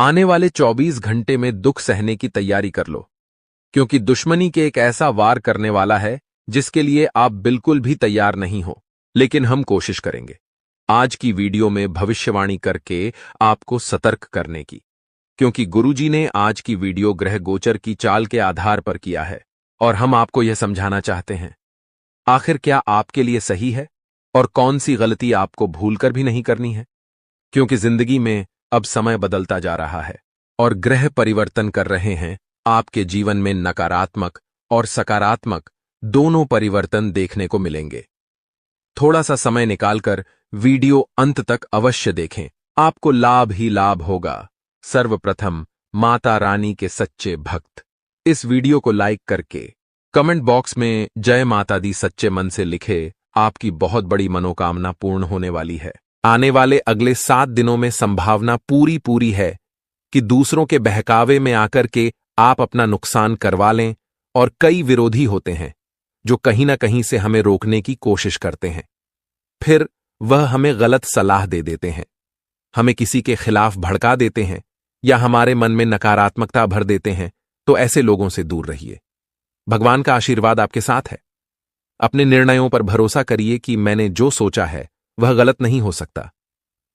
आने वाले 24 घंटे में दुख सहने की तैयारी कर लो, क्योंकि दुश्मनी के एक ऐसा वार करने वाला है जिसके लिए आप बिल्कुल भी तैयार नहीं हो, लेकिन हम कोशिश करेंगे आज की वीडियो में भविष्यवाणी करके आपको सतर्क करने की, क्योंकि गुरुजी ने आज की वीडियो ग्रह गोचर की चाल के आधार पर किया है और हम आपको यह समझाना चाहते हैं आखिर क्या आपके लिए सही है और कौन सी गलती आपको भूलकर भी नहीं करनी है, क्योंकि जिंदगी में अब समय बदलता जा रहा है और ग्रह परिवर्तन कर रहे हैं। आपके जीवन में नकारात्मक और सकारात्मक दोनों परिवर्तन देखने को मिलेंगे। थोड़ा सा समय निकालकर वीडियो अंत तक अवश्य देखें, आपको लाभ ही लाभ होगा। सर्वप्रथम माता रानी के सच्चे भक्त इस वीडियो को लाइक करके कमेंट बॉक्स में जय माता दी सच्चे मन से लिखे, आपकी बहुत बड़ी मनोकामना पूर्ण होने वाली है। आने वाले अगले 7 दिनों में संभावना पूरी है कि दूसरों के बहकावे में आकर के आप अपना नुकसान करवा लें, और कई विरोधी होते हैं जो कहीं ना कहीं से हमें रोकने की कोशिश करते हैं। फिर वह हमें गलत सलाह दे देते हैं, हमें किसी के खिलाफ भड़का देते हैं या हमारे मन में नकारात्मकता भर देते हैं। तो ऐसे लोगों से दूर रहिए। भगवान का आशीर्वाद आपके साथ है। अपने निर्णयों पर भरोसा करिए कि मैंने जो सोचा है वह गलत नहीं हो सकता।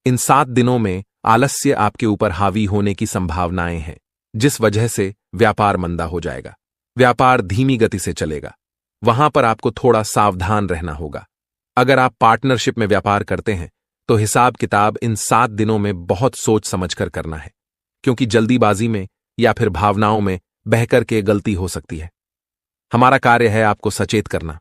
इन 7 दिनों में आलस्य आपके ऊपर हावी होने की संभावनाएं हैं, जिस वजह से व्यापार मंदा हो जाएगा, व्यापार धीमी गति से चलेगा। वहां पर आपको थोड़ा सावधान रहना होगा। अगर आप पार्टनरशिप में व्यापार करते हैं तो हिसाब किताब इन 7 दिनों में बहुत सोच समझकर करना है, क्योंकि जल्दीबाजी में या फिर भावनाओं में बहकर के गलती हो सकती है। हमारा कार्य है आपको सचेत करना।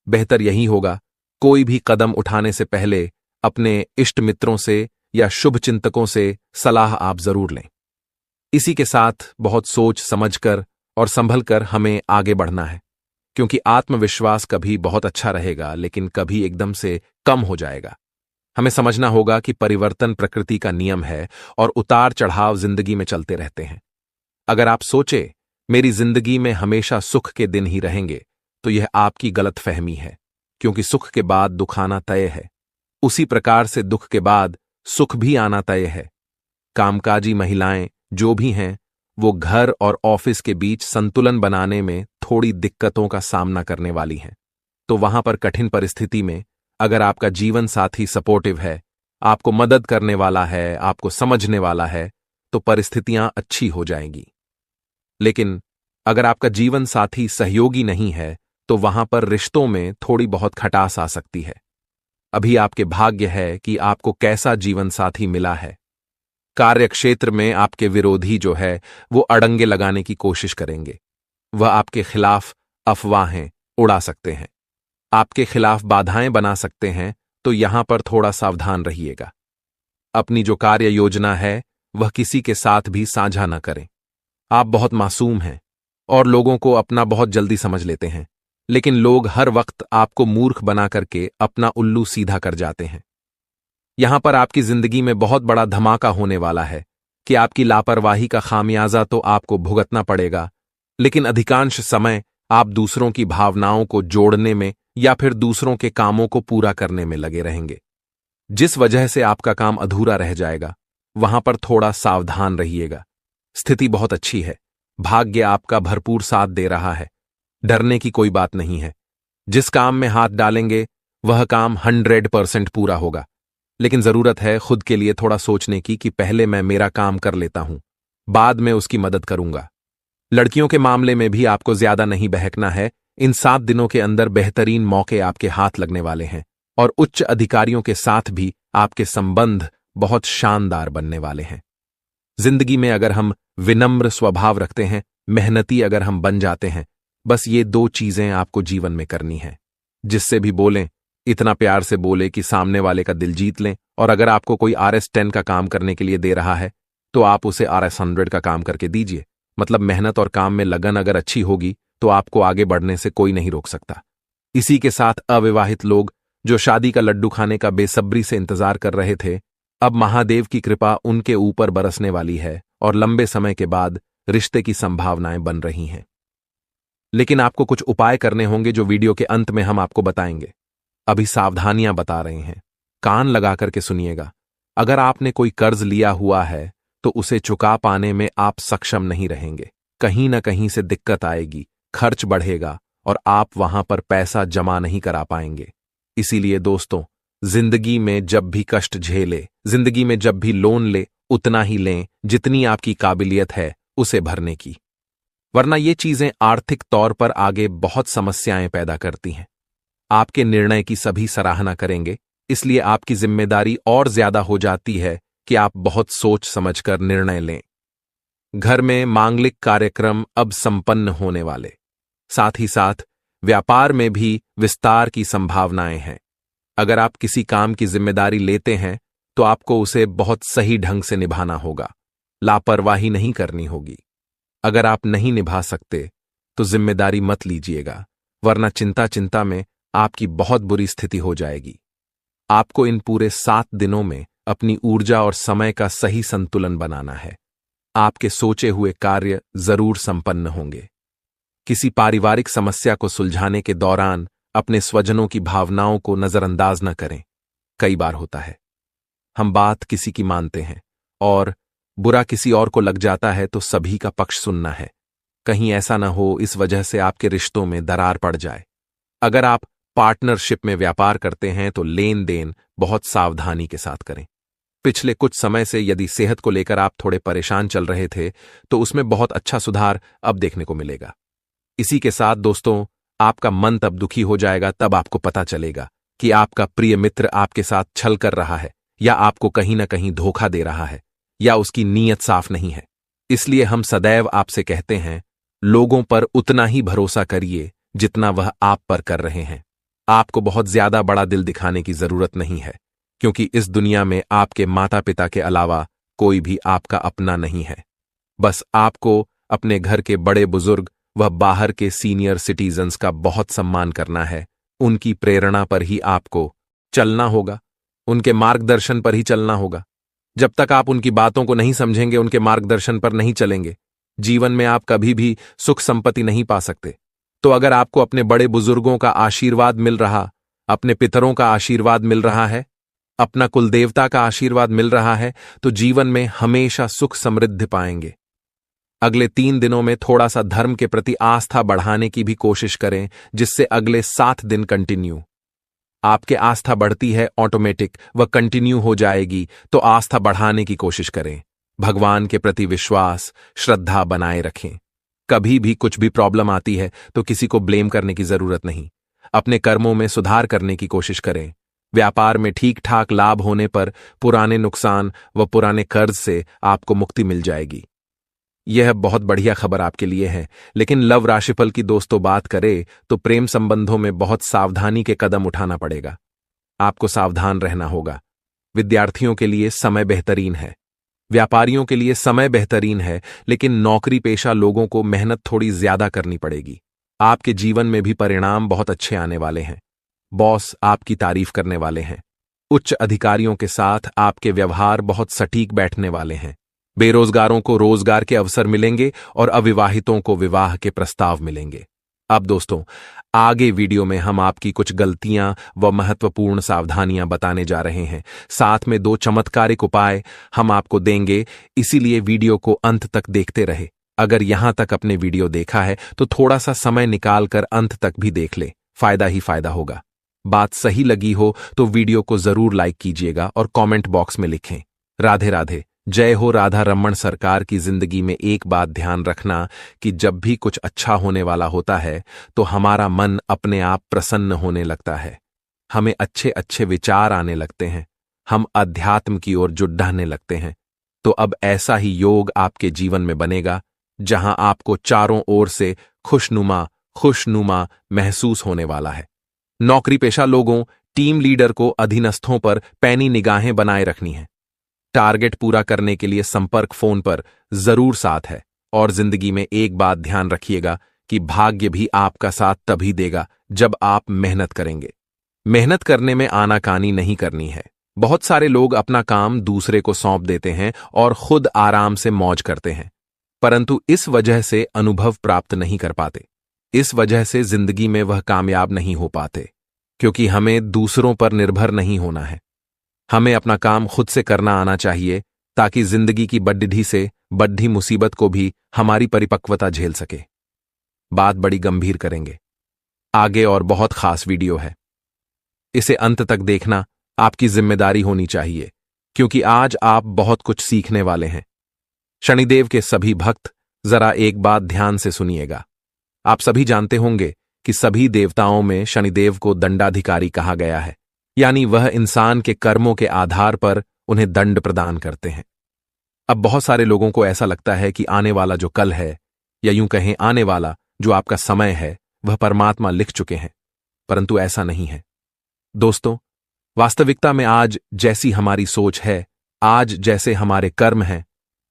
बेहतर यही होगा कोई भी कदम उठाने से पहले अपने इष्ट मित्रों से या शुभ चिंतकों से सलाह आप जरूर लें। इसी के साथ बहुत सोच समझकर और संभलकर हमें आगे बढ़ना है, क्योंकि आत्मविश्वास कभी बहुत अच्छा रहेगा लेकिन कभी एकदम से कम हो जाएगा। हमें समझना होगा कि परिवर्तन प्रकृति का नियम है और उतार चढ़ाव जिंदगी में चलते रहते हैं। अगर आप सोचे मेरी जिंदगी में हमेशा सुख के दिन ही रहेंगे तो यह आपकी गलतफहमी है, क्योंकि सुख के बाद दुख आना तय है। उसी प्रकार से दुख के बाद सुख भी आना तय है। कामकाजी महिलाएं जो भी हैं वो घर और ऑफिस के बीच संतुलन बनाने में थोड़ी दिक्कतों का सामना करने वाली हैं। तो वहां पर कठिन परिस्थिति में अगर आपका जीवन साथी सपोर्टिव है, आपको मदद करने वाला है, आपको समझने वाला है, तो परिस्थितियां अच्छी हो जाएंगी। लेकिन अगर आपका जीवन साथी सहयोगी नहीं है तो वहां पर रिश्तों में थोड़ी बहुत खटास आ सकती है। अभी आपके भाग्य है कि आपको कैसा जीवन साथी मिला है। कार्यक्षेत्र में आपके विरोधी जो है वो अड़ंगे लगाने की कोशिश करेंगे। वह आपके खिलाफ अफवाहें उड़ा सकते हैं, आपके खिलाफ बाधाएं बना सकते हैं। तो यहां पर थोड़ा सावधान रहिएगा। अपनी जो कार्य योजना है वह किसी के साथ भी साझा न करें। आप बहुत मासूम हैं और लोगों को अपना बहुत जल्दी समझ लेते हैं, लेकिन लोग हर वक्त आपको मूर्ख बना करके अपना उल्लू सीधा कर जाते हैं। यहां पर आपकी जिंदगी में बहुत बड़ा धमाका होने वाला है कि आपकी लापरवाही का खामियाजा तो आपको भुगतना पड़ेगा, लेकिन अधिकांश समय आप दूसरों की भावनाओं को जोड़ने में या फिर दूसरों के कामों को पूरा करने में लगे रहेंगे, जिस वजह से आपका काम अधूरा रह जाएगा। वहां पर थोड़ा सावधान रहिएगा। स्थिति बहुत अच्छी है, भाग्य आपका भरपूर साथ दे रहा है, डरने की कोई बात नहीं है। जिस काम में हाथ डालेंगे वह काम 100% पूरा होगा, लेकिन जरूरत है खुद के लिए थोड़ा सोचने की कि पहले मैं मेरा काम कर लेता हूं, बाद में उसकी मदद करूंगा। लड़कियों के मामले में भी आपको ज्यादा नहीं बहकना है। इन 7 दिनों के अंदर बेहतरीन मौके आपके हाथ लगने वाले हैं और उच्च अधिकारियों के साथ भी आपके संबंध बहुत शानदार बनने वाले हैं। जिंदगी में अगर हम विनम्र स्वभाव रखते हैं, मेहनती अगर हम बन जाते हैं, बस ये 2 चीजें आपको जीवन में करनी है। जिससे भी बोलें इतना प्यार से बोले कि सामने वाले का दिल जीत लें, और अगर आपको कोई RS10 का काम करने के लिए दे रहा है तो आप उसे RS100 का काम करके दीजिए। मतलब मेहनत और काम में लगन अगर अच्छी होगी तो आपको आगे बढ़ने से कोई नहीं रोक सकता। इसी के साथ अविवाहित लोग जो शादी का लड्डू खाने का बेसब्री से इंतजार कर रहे थे, अब महादेव की कृपा उनके ऊपर बरसने वाली है और लंबे समय के बाद रिश्ते की संभावनाएं बन रही हैं। लेकिन आपको कुछ उपाय करने होंगे जो वीडियो के अंत में हम आपको बताएंगे। अभी सावधानियां बता रहे हैं, कान लगा करके सुनिएगा। अगर आपने कोई कर्ज लिया हुआ है तो उसे चुका पाने में आप सक्षम नहीं रहेंगे। कहीं ना कहीं से दिक्कत आएगी, खर्च बढ़ेगा और आप वहां पर पैसा जमा नहीं करा पाएंगे। इसीलिए दोस्तों, जिंदगी में जब भी कष्ट झेले, जिंदगी में जब भी लोन ले, उतना ही लें जितनी आपकी काबिलियत है उसे भरने की, वरना ये चीजें आर्थिक तौर पर आगे बहुत समस्याएं पैदा करती हैं। आपके निर्णय की सभी सराहना करेंगे, इसलिए आपकी जिम्मेदारी और ज्यादा हो जाती है कि आप बहुत सोच समझकर निर्णय लें। घर में मांगलिक कार्यक्रम अब संपन्न होने वाले, साथ ही साथ व्यापार में भी विस्तार की संभावनाएं हैं। अगर आप किसी काम की जिम्मेदारी लेते हैं तो आपको उसे बहुत सही ढंग से निभाना होगा, लापरवाही नहीं करनी होगी। अगर आप नहीं निभा सकते तो जिम्मेदारी मत लीजिएगा, वरना चिंता में आपकी बहुत बुरी स्थिति हो जाएगी। आपको इन पूरे 7 दिनों में अपनी ऊर्जा और समय का सही संतुलन बनाना है। आपके सोचे हुए कार्य जरूर संपन्न होंगे। किसी पारिवारिक समस्या को सुलझाने के दौरान अपने स्वजनों की भावनाओं को नजरअंदाज न करें। कई बार होता है हम बात किसी की मानते हैं और बुरा किसी और को लग जाता है तो सभी का पक्ष सुनना है। कहीं ऐसा ना हो इस वजह से आपके रिश्तों में दरार पड़ जाए। अगर आप पार्टनरशिप में व्यापार करते हैं तो लेन देन बहुत सावधानी के साथ करें। पिछले कुछ समय से यदि सेहत को लेकर आप थोड़े परेशान चल रहे थे तो उसमें बहुत अच्छा सुधार अब देखने को मिलेगा। इसी के साथ दोस्तों, आपका मन तब दुखी हो जाएगा तब आपको पता चलेगा कि आपका प्रिय मित्र आपके साथ छल कर रहा है या आपको कहीं ना कहीं धोखा दे रहा है या उसकी नीयत साफ नहीं है। इसलिए हम सदैव आपसे कहते हैं, लोगों पर उतना ही भरोसा करिए जितना वह आप पर कर रहे हैं। आपको बहुत ज्यादा बड़ा दिल दिखाने की जरूरत नहीं है, क्योंकि इस दुनिया में आपके माता पिता के अलावा कोई भी आपका अपना नहीं है। बस आपको अपने घर के बड़े बुजुर्ग व बाहर के सीनियर सिटीजन्स का बहुत सम्मान करना है। उनकी प्रेरणा पर ही आपको चलना होगा, उनके मार्गदर्शन पर ही चलना होगा। जब तक आप उनकी बातों को नहीं समझेंगे, उनके मार्गदर्शन पर नहीं चलेंगे, जीवन में आप कभी भी सुख संपत्ति नहीं पा सकते। तो अगर आपको अपने बड़े बुजुर्गों का आशीर्वाद मिल रहा, अपने पितरों का आशीर्वाद मिल रहा है, अपना कुलदेवता का आशीर्वाद मिल रहा है, तो जीवन में हमेशा सुख समृद्धि पाएंगे। अगले 3 दिनों में थोड़ा सा धर्म के प्रति आस्था बढ़ाने की भी कोशिश करें, जिससे अगले 7 दिन कंटिन्यू आपके आस्था बढ़ती है, ऑटोमेटिक व कंटिन्यू हो जाएगी। तो आस्था बढ़ाने की कोशिश करें। भगवान के प्रति विश्वास, श्रद्धा बनाए रखें। कभी भी कुछ भी प्रॉब्लम आती है तो किसी को ब्लेम करने की जरूरत नहीं। अपने कर्मों में सुधार करने की कोशिश करें। व्यापार में ठीक ठाक लाभ होने पर पुराने नुकसान व पुराने कर्ज से आपको मुक्ति मिल जाएगी। यह बहुत बढ़िया खबर आपके लिए है। लेकिन लव राशिफल की दोस्तों बात करें तो प्रेम संबंधों में बहुत सावधानी के कदम उठाना पड़ेगा। आपको सावधान रहना होगा। विद्यार्थियों के लिए समय बेहतरीन है, व्यापारियों के लिए समय बेहतरीन है, लेकिन नौकरी पेशा लोगों को मेहनत थोड़ी ज्यादा करनी पड़ेगी। आपके जीवन में भी परिणाम बहुत अच्छे आने वाले हैं। बॉस आपकी तारीफ करने वाले हैं। उच्च अधिकारियों के साथ आपके व्यवहार बहुत सटीक बैठने वाले हैं। बेरोजगारों को रोजगार के अवसर मिलेंगे और अविवाहितों को विवाह के प्रस्ताव मिलेंगे। अब दोस्तों, आगे वीडियो में हम आपकी कुछ गलतियां व महत्वपूर्ण सावधानियां बताने जा रहे हैं। साथ में 2 चमत्कारिक उपाय हम आपको देंगे, इसीलिए वीडियो को अंत तक देखते रहे। अगर यहां तक अपने वीडियो देखा है तो थोड़ा सा समय निकालकर अंत तक भी देख ले, फायदा ही फायदा होगा। बात सही लगी हो तो वीडियो को जरूर लाइक कीजिएगा और कमेंट बॉक्स में लिखें, राधे राधे, जय हो राधा रमण सरकार की। जिंदगी में एक बात ध्यान रखना कि जब भी कुछ अच्छा होने वाला होता है तो हमारा मन अपने आप प्रसन्न होने लगता है। हमें अच्छे अच्छे विचार आने लगते हैं, हम अध्यात्म की ओर जुड़ने लगते हैं। तो अब ऐसा ही योग आपके जीवन में बनेगा, जहां आपको चारों ओर से खुशनुमा महसूस होने वाला है। नौकरी पेशा लोगों, टीम लीडर को अधीनस्थों पर पैनी निगाहें बनाए रखनी है। टारगेट पूरा करने के लिए संपर्क फोन पर जरूर साथ है। और जिंदगी में एक बात ध्यान रखिएगा कि भाग्य भी आपका साथ तभी देगा जब आप मेहनत करेंगे। मेहनत करने में आनाकानी नहीं करनी है। बहुत सारे लोग अपना काम दूसरे को सौंप देते हैं और खुद आराम से मौज करते हैं, परंतु इस वजह से अनुभव प्राप्त नहीं कर पाते। इस वजह से जिंदगी में वह कामयाब नहीं हो पाते, क्योंकि हमें दूसरों पर निर्भर नहीं होना है। हमें अपना काम खुद से करना आना चाहिए, ताकि जिंदगी की बड्ढी से बड्ढी मुसीबत को भी हमारी परिपक्वता झेल सके। बात बड़ी गंभीर करेंगे आगे और बहुत खास वीडियो है, इसे अंत तक देखना आपकी जिम्मेदारी होनी चाहिए, क्योंकि आज आप बहुत कुछ सीखने वाले हैं। शनिदेव के सभी भक्त जरा एक बात ध्यान से सुनिएगा। आप सभी जानते होंगे कि सभी देवताओं में शनिदेव को दंडाधिकारी कहा गया है, यानी वह इंसान के कर्मों के आधार पर उन्हें दंड प्रदान करते हैं। अब बहुत सारे लोगों को ऐसा लगता है कि आने वाला जो कल है, या यूं कहें आने वाला जो आपका समय है, वह परमात्मा लिख चुके हैं, परंतु ऐसा नहीं है। दोस्तों, वास्तविकता में आज जैसी हमारी सोच है, आज जैसे हमारे कर्म हैं,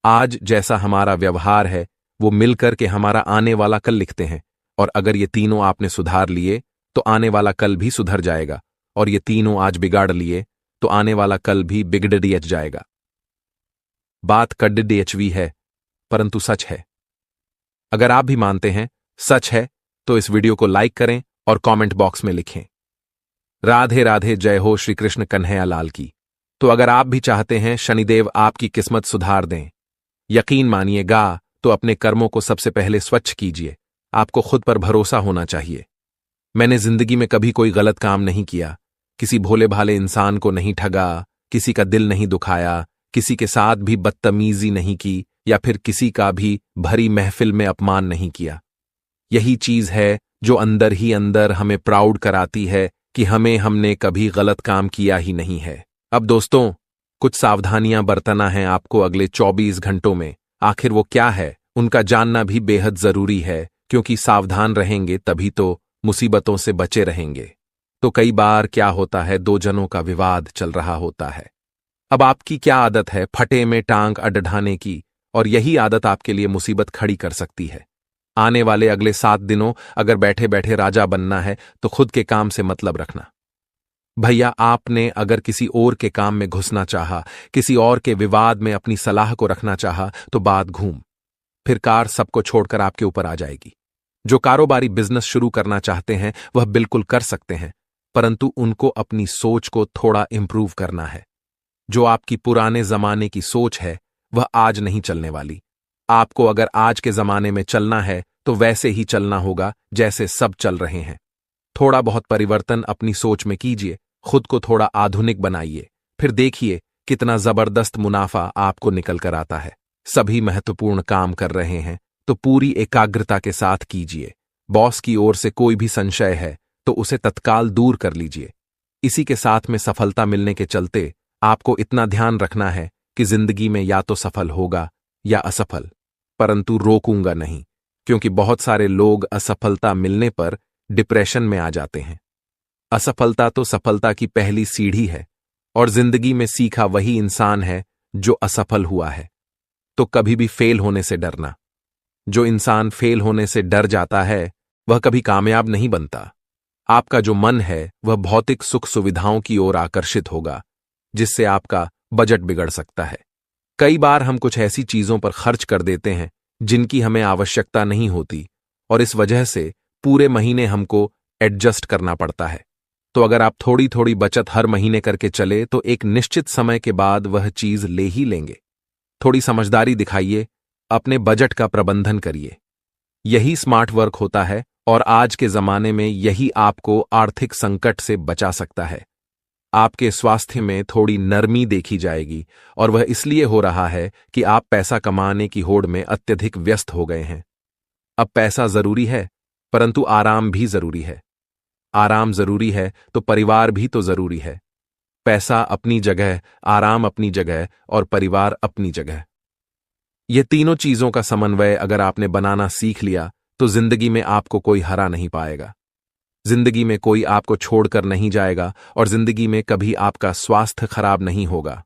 आज जैसा हमारा व्यवहार है, वो मिलकर के हमारा आने वाला कल लिखते हैं। और अगर ये तीनों आपने सुधार लिए तो आने वाला कल भी सुधर जाएगा, और ये तीनों आज बिगाड़ लिए तो आने वाला कल भी बिगड़ जाएगा। बात कड़वी है, परंतु सच है। अगर आप भी मानते हैं सच है तो इस वीडियो को लाइक करें और कमेंट बॉक्स में लिखें राधे राधे, जय हो श्री कृष्ण कन्हैया लाल की। तो अगर आप भी चाहते हैं शनिदेव आपकी किस्मत सुधार दें, यकीन मानिएगा, तो अपने कर्मों को सबसे पहले स्वच्छ कीजिए। आपको खुद पर भरोसा होना चाहिए। मैंने जिंदगी में कभी कोई गलत काम नहीं किया, किसी भोले भाले इंसान को नहीं ठगा, किसी का दिल नहीं दुखाया, किसी के साथ भी बदतमीजी नहीं की, या फिर किसी का भी भरी महफिल में अपमान नहीं किया। यही चीज है जो अंदर ही अंदर हमें प्राउड कराती है कि हमने कभी गलत काम किया ही नहीं है। अब दोस्तों, कुछ सावधानियां बरतना है आपको अगले 24 घंटों में। आखिर वो क्या है, उनका जानना भी बेहद जरूरी है, क्योंकि सावधान रहेंगे तभी तो मुसीबतों से बचे रहेंगे। तो कई बार क्या होता है, दो जनों का विवाद चल रहा होता है। अब आपकी क्या आदत है फटे में टांग अडढ़ाने की, और यही आदत आपके लिए मुसीबत खड़ी कर सकती है। आने वाले अगले 7 दिनों अगर बैठे बैठे राजा बनना है तो खुद के काम से मतलब रखना। भैया, आपने अगर किसी और के काम में घुसना चाहा, किसी और के विवाद में अपनी सलाह को रखना चाहा, तो बात घूम फिर कार सबको छोड़कर आपके ऊपर आ जाएगी। जो कारोबारी बिजनेस शुरू करना चाहते हैं वह बिल्कुल कर सकते हैं, परंतु उनको अपनी सोच को थोड़ा इंप्रूव करना है। जो आपकी पुराने जमाने की सोच है वह आज नहीं चलने वाली। आपको अगर आज के जमाने में चलना है तो वैसे ही चलना होगा जैसे सब चल रहे हैं। थोड़ा बहुत परिवर्तन अपनी सोच में कीजिए, खुद को थोड़ा आधुनिक बनाइए, फिर देखिए कितना जबरदस्त मुनाफा आपको निकल कर आता है। सभी महत्वपूर्ण काम कर रहे हैं तो पूरी एकाग्रता के साथ कीजिए। बॉस की ओर से कोई भी संशय है तो उसे तत्काल दूर कर लीजिए। इसी के साथ में सफलता मिलने के चलते आपको इतना ध्यान रखना है कि जिंदगी में या तो सफल होगा या असफल, परंतु रोकूंगा नहीं, क्योंकि बहुत सारे लोग असफलता मिलने पर डिप्रेशन में आ जाते हैं। असफलता तो सफलता की पहली सीढ़ी है, और जिंदगी में सीखा वही इंसान है जो असफल हुआ है। तो कभी भी फेल होने से डरना। जो इंसान फेल होने से डर जाता है वह कभी कामयाब नहीं बनता। आपका जो मन है वह भौतिक सुख सुविधाओं की ओर आकर्षित होगा, जिससे आपका बजट बिगड़ सकता है। कई बार हम कुछ ऐसी चीजों पर खर्च कर देते हैं जिनकी हमें आवश्यकता नहीं होती, और इस वजह से पूरे महीने हमको एडजस्ट करना पड़ता है। तो अगर आप थोड़ी थोड़ी बचत हर महीने करके चले तो एक निश्चित समय के बाद वह चीज ले ही लेंगे। थोड़ी समझदारी दिखाइए, अपने बजट का प्रबंधन करिए। यही स्मार्ट वर्क होता है, और आज के जमाने में यही आपको आर्थिक संकट से बचा सकता है। आपके स्वास्थ्य में थोड़ी नरमी देखी जाएगी, और वह इसलिए हो रहा है कि आप पैसा कमाने की होड़ में अत्यधिक व्यस्त हो गए हैं। अब पैसा जरूरी है, परंतु आराम भी जरूरी है। आराम जरूरी है तो परिवार भी तो जरूरी है। पैसा अपनी जगह, आराम अपनी जगह, और परिवार अपनी जगह। ये तीनों चीजों का समन्वय अगर आपने बनाना सीख लिया तो जिंदगी में आपको कोई हरा नहीं पाएगा। जिंदगी में कोई आपको छोड़कर नहीं जाएगा, और जिंदगी में कभी आपका स्वास्थ्य खराब नहीं होगा।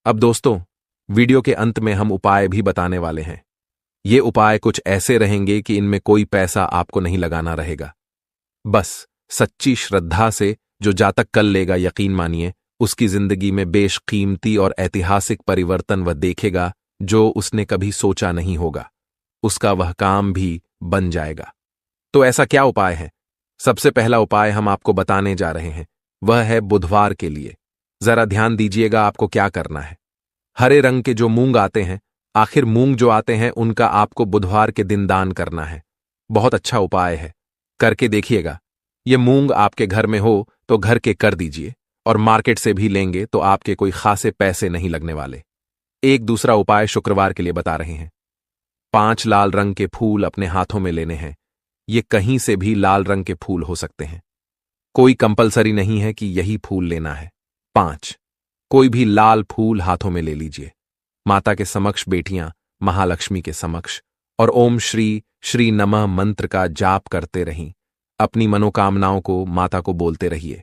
अब दोस्तों, वीडियो के अंत में हम उपाय भी बताने वाले हैं। ये उपाय कुछ ऐसे रहेंगे कि इनमें कोई पैसा आपको नहीं लगाना रहेगा। बस सच्ची श्रद्धा से जो जातक कल लेगा, यकीन मानिए उसकी जिंदगी में बेशकीमती और ऐतिहासिक परिवर्तन वह देखेगा जो उसने कभी सोचा नहीं होगा। उसका वह काम भी बन जाएगा। तो ऐसा क्या उपाय है? सबसे पहला उपाय हम आपको बताने जा रहे हैं, वह है बुधवार के लिए। जरा ध्यान दीजिएगा आपको क्या करना है। हरे रंग के जो मूंग आते हैं, आखिर मूंग जो आते हैं, उनका आपको बुधवार के दिन दान करना है। बहुत अच्छा उपाय है, करके देखिएगा। ये मूंग आपके घर में हो तो घर के कर दीजिए, और मार्केट से भी लेंगे तो आपके कोई खासे पैसे नहीं लगने वाले। एक दूसरा उपाय शुक्रवार के लिए बता रहे हैं। 5 लाल रंग के फूल अपने हाथों में लेने हैं। ये कहीं से भी लाल रंग के फूल हो सकते हैं, कोई कंपलसरी नहीं है कि यही फूल लेना है। 5 कोई भी लाल फूल हाथों में ले लीजिए। माता के समक्ष बेटियां महालक्ष्मी के समक्ष और ओम श्री श्री नमः मंत्र का जाप करते रहीं। अपनी मनोकामनाओं को माता को बोलते रहिए।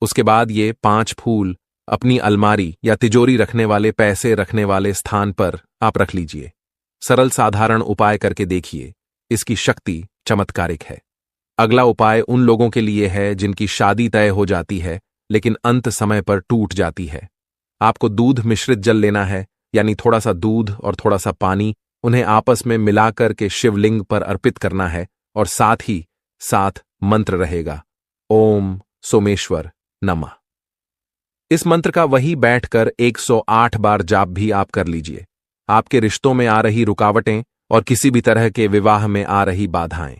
उसके बाद ये 5 फूल अपनी अलमारी या तिजोरी रखने वाले, पैसे रखने वाले स्थान पर आप रख लीजिए। सरल साधारण उपाय करके देखिए, इसकी शक्ति चमत्कारिक है। अगला उपाय उन लोगों के लिए है जिनकी शादी तय हो जाती है लेकिन अंत समय पर टूट जाती है। आपको दूध मिश्रित जल लेना है, यानी थोड़ा सा दूध और थोड़ा सा पानी, उन्हें आपस में मिलाकर के शिवलिंग पर अर्पित करना है, और साथ ही साथ मंत्र रहेगा, ओम सोमेश्वर नमः। इस मंत्र का वही बैठकर 108 बार जाप भी आप कर लीजिए। आपके रिश्तों में आ रही रुकावटें और किसी भी तरह के विवाह में आ रही बाधाएं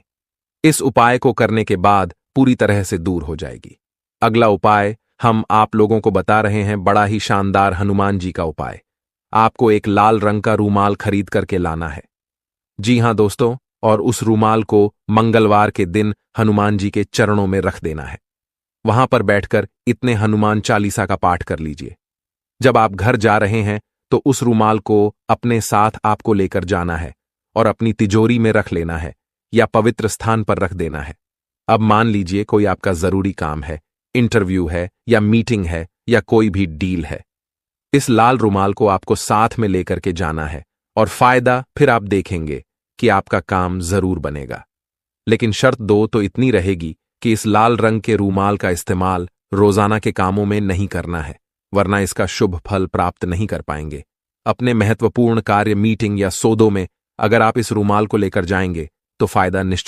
इस उपाय को करने के बाद पूरी तरह से दूर हो जाएगी। अगला उपाय हम आप लोगों को बता रहे हैं, बड़ा ही शानदार हनुमान जी का उपाय। आपको एक लाल रंग का रूमाल खरीद करके लाना है। जी हां दोस्तों, और उस रूमाल को मंगलवार के दिन हनुमान जी के चरणों में रख देना है। वहां पर बैठकर इतने हनुमान चालीसा का पाठ कर लीजिए। जब आप घर जा रहे हैं तो उस रूमाल को अपने साथ आपको लेकर जाना है और अपनी तिजोरी में रख लेना है या पवित्र स्थान पर रख देना है। अब मान लीजिए कोई आपका जरूरी काम है, इंटरव्यू है या मीटिंग है या कोई भी डील है। इस लाल रुमाल को आपको साथ में लेकर के जाना है, और फायदा फिर आप देखेंगे कि आपका काम जरूर बनेगा। लेकिन शर्त 2 तो इतनी रहेगी कि इस लाल रंग के रूमाल का इस्तेमाल रोजाना के कामों में नहीं करना है, वरना इसका शुभ फल प्राप्त नहीं कर पाएंगे। अपने महत्वपूर्ण कार्य, मीटिंग या सौदों में अगर आप इस रूमाल को लेकर जाएंगे तो फायदा निश्चित